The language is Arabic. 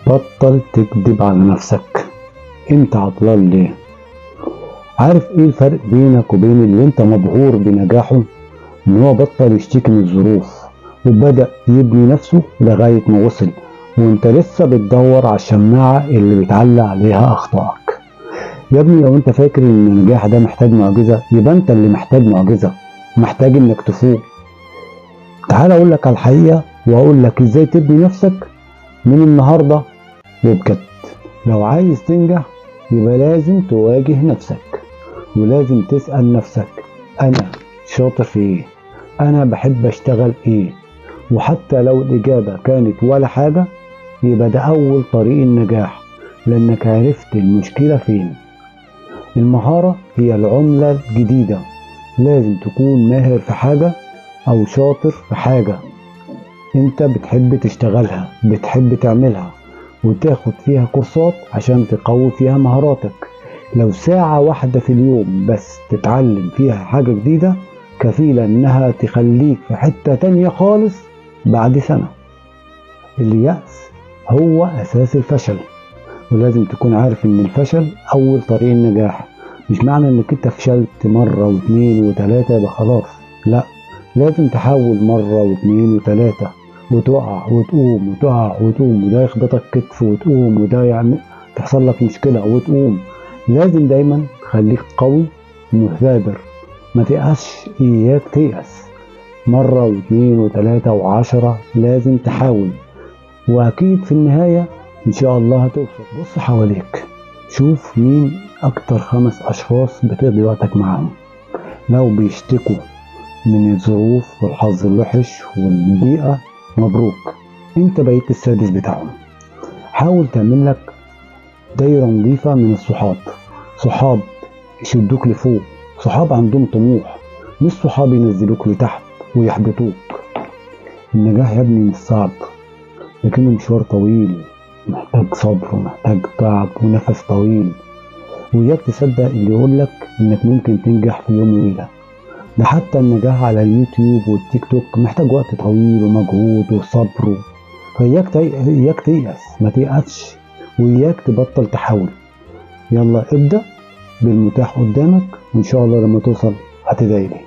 بطل تكذب على نفسك. انت عطلان ليه؟ عارف ايه الفرق بينك وبين اللي انت مبهور بنجاحه؟ ان هو بطل يشتكي من الظروف وبدأ يبني نفسه لغاية ما وصل، وانت لسه بتدور على الشماعة اللي بتعلق عليها اخطائك. يا ابني لو انت فاكر ان النجاح ده محتاج معجزة، يبقى انت اللي محتاج معجزة، محتاج انك تفوق. تعال اقول لك على الحقيقة واقول لك ازاي تبني نفسك من النهاردة وبجد. لو عايز تنجح يبقى لازم تواجه نفسك، ولازم تسأل نفسك أنا شاطر في إيه؟ أنا بحب أشتغل إيه؟ وحتى لو الإجابة كانت ولا حاجة يبقى ده أول طريق النجاح، لأنك عرفت المشكلة فين. المهارة هي العملة الجديدة. لازم تكون ماهر في حاجة أو شاطر في حاجة أنت بتحب تشتغلها، بتحب تعملها وتاخد فيها كورسات عشان تقوي فيها مهاراتك. لو ساعة واحدة في اليوم بس تتعلم فيها حاجة جديدة كفيلة انها تخليك في حتة تانية خالص بعد سنة. اليأس هو اساس الفشل، ولازم تكون عارف ان الفشل اول طريق النجاح. مش معنى انك انت فشلت مرة واثنين وثلاثة يبقى خلاص، لا، لازم تحاول مرة واثنين وثلاثة وتقع وتقوم وتقع وتقوم، وده يخبطك كتف وتقوم، وده يعني تحصل لك مشكلة وتقوم. لازم دايما خليك قوي مثابر، ما تيأسش، اياك تيأس. مرة واثنين وثلاثة وعشرة لازم تحاول، واكيد في النهاية ان شاء الله هتوصل. بص حواليك، شوف مين اكتر 5 اشخاص بتقضي وقتك معاهم. لو بيشتكوا من الظروف والحظ الوحش والبيئة، مبروك، انت بقيت السادس بتاعهم. حاول تعمل لك دايرة نظيفة من الصحاب، صحاب يشدوك لفوق، صحاب عندهم طموح، مش صحاب ينزلوك لتحت ويحبطوك. النجاح يا ابني مش صعب، لكنه مشوار طويل، محتاج صبر ومحتاج تعب ونفس طويل. وإياك تصدق اللي يقولك إنك ممكن تنجح في يوم وليلة. ده حتى النجاح على اليوتيوب والتيك توك محتاج وقت طويل ومجهود وصبر. إياك تيأس، ما تيأسش، وإياك تبطل تحاول. يلا ابدأ بالمتاح قدامك، وإن شاء الله لما توصل هتدعيلي.